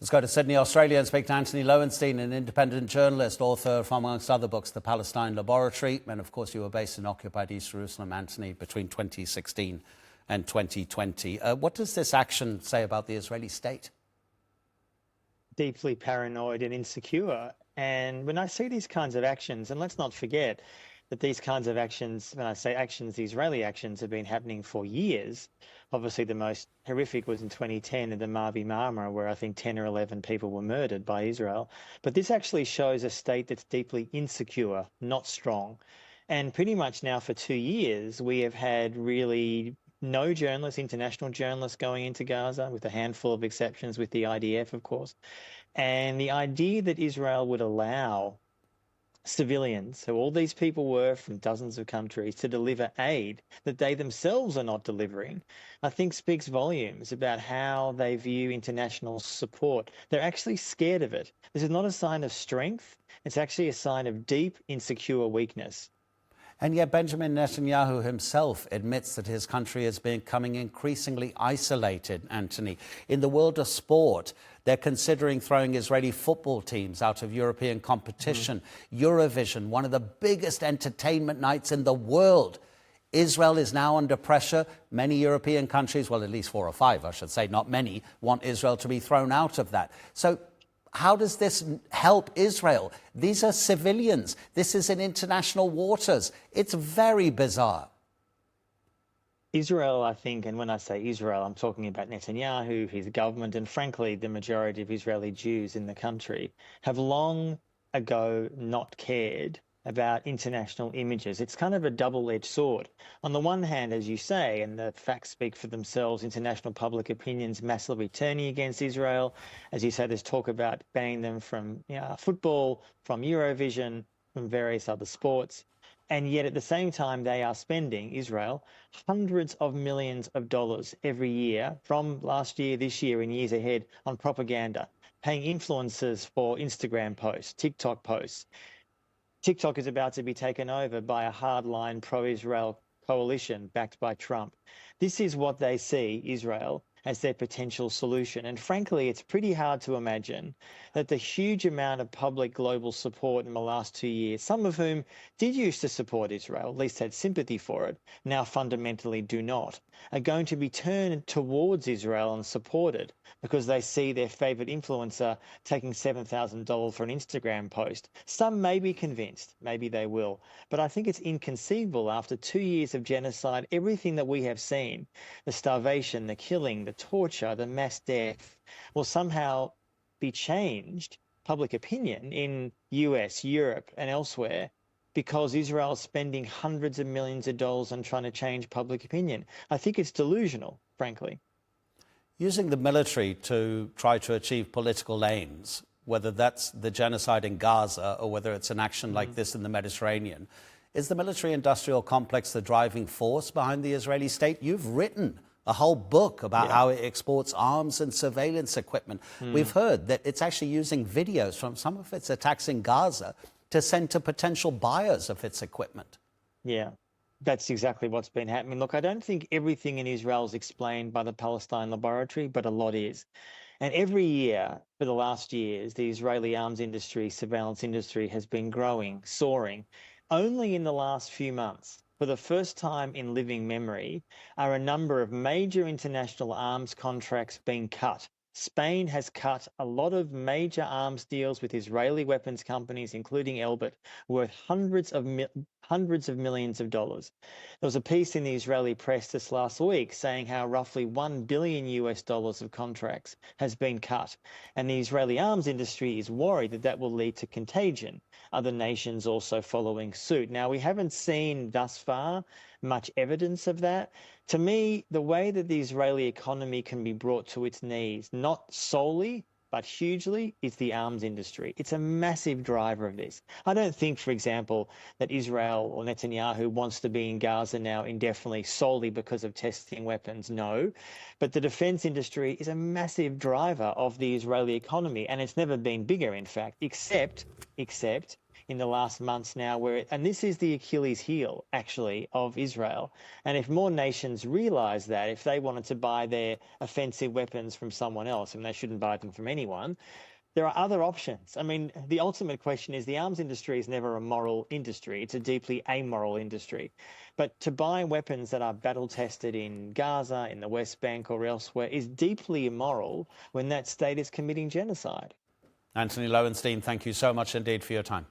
Let's go to Sydney, Australia and speak to Antony Loewenstein, an independent journalist, author of, amongst other books, The Palestine Laboratory. And of course, you were based in occupied East Jerusalem, Antony, between 2016 and 2020. What does this action say about the Israeli state? Deeply paranoid and insecure. And when I see these kinds of actions, and let's not forget that these kinds of actions, when I say actions, the Israeli actions have been happening for years. Obviously, the most horrific was in 2010 in the Mavi Marmara, where I think 10 or 11 people were murdered by Israel. But this actually shows a state that's deeply insecure, not strong. And pretty much now for 2 years, we have had really no journalists, international journalists going into Gaza, with a handful of exceptions with the IDF, of course. And the idea that Israel would allow civilians, who all these people were from dozens of countries, to deliver aid that they themselves are not delivering, I think speaks volumes about how they view international support. They're actually scared of it. This is not a sign of strength. It's actually a sign of deep, insecure weakness. And yet Benjamin Netanyahu himself admits that his country is becoming increasingly isolated, Antony. In the world of sport, they're considering throwing Israeli football teams out of European competition. Eurovision, one of the biggest entertainment nights in the world. Israel is now under pressure. Many European countries, well, at least 4 or 5, I should say, not many, want Israel to be thrown out of that. So how does this help Israel? These are civilians. This is in international waters. It's very bizarre. Israel, I think, and when I say Israel, I'm talking about Netanyahu, his government, and frankly, the majority of Israeli Jews in the country, have long ago not cared about international images. It's kind of a double-edged sword. On the one hand, as you say, and the facts speak for themselves, international public opinion's massively turning against Israel. As you say, there's talk about banning them from football, from Eurovision, from various other sports. And yet at the same time, they are spending, Israel, hundreds of millions of dollars every year from last year, this year, and years ahead on propaganda, paying influencers for Instagram posts, TikTok posts. TikTok is about to be taken over by a hardline pro-Israel coalition backed by Trump. This is what they see, Israel, as their potential solution. And frankly, it's pretty hard to imagine that the huge amount of public global support in the last 2 years, some of whom did used to support Israel, at least had sympathy for it, now fundamentally do not, are going to be turned towards Israel and supported because they see their favorite influencer taking $7,000 for an Instagram post. Some may be convinced, maybe they will, but I think it's inconceivable after 2 years of genocide, everything that we have seen, the starvation, the killing, the torture, the mass death, will somehow be changed, public opinion in US, Europe and elsewhere, because Israel is spending hundreds of millions of dollars on trying to change public opinion. I think it's delusional, frankly. Using the military to try to achieve political aims, whether that's the genocide in Gaza or whether it's an action like this in the Mediterranean, is the military-industrial complex the driving force behind the Israeli state? You've written a whole book about how it exports arms and surveillance equipment. We've heard that it's actually using videos from some of its attacks in Gaza to send to potential buyers of its equipment. Yeah, that's exactly what's been happening. Look, I don't think everything in Israel is explained by the Palestine Laboratory, but a lot is. And every year for the last years, the Israeli arms industry, surveillance industry has been growing, soaring. Only in the last few months, for the first time in living memory, are a number of major international arms contracts being cut. Spain has cut a lot of major arms deals with Israeli weapons companies, including Elbit, worth hundreds of millions of dollars. There was a piece in the Israeli press this last week saying how roughly $1 billion of contracts has been cut. And the Israeli arms industry is worried that that will lead to contagion, other nations also following suit. Now, we haven't seen thus far much evidence of that. To me, the way that the Israeli economy can be brought to its knees, not solely, but hugely, is the arms industry. It's a massive driver of this. I don't think, for example, that Israel or Netanyahu wants to be in Gaza now indefinitely solely because of testing weapons. No. But the defense industry is a massive driver of the Israeli economy, and it's never been bigger, in fact, except in the last months now, and this is the Achilles heel, actually, of Israel. And if more nations realise that, if they wanted to buy their offensive weapons from someone else, and they shouldn't buy them from anyone, there are other options. I mean, the ultimate question is the arms industry is never a moral industry. It's a deeply amoral industry. But to buy weapons that are battle tested in Gaza, in the West Bank or elsewhere is deeply immoral when that state is committing genocide. Antony Loewenstein, thank you so much indeed for your time.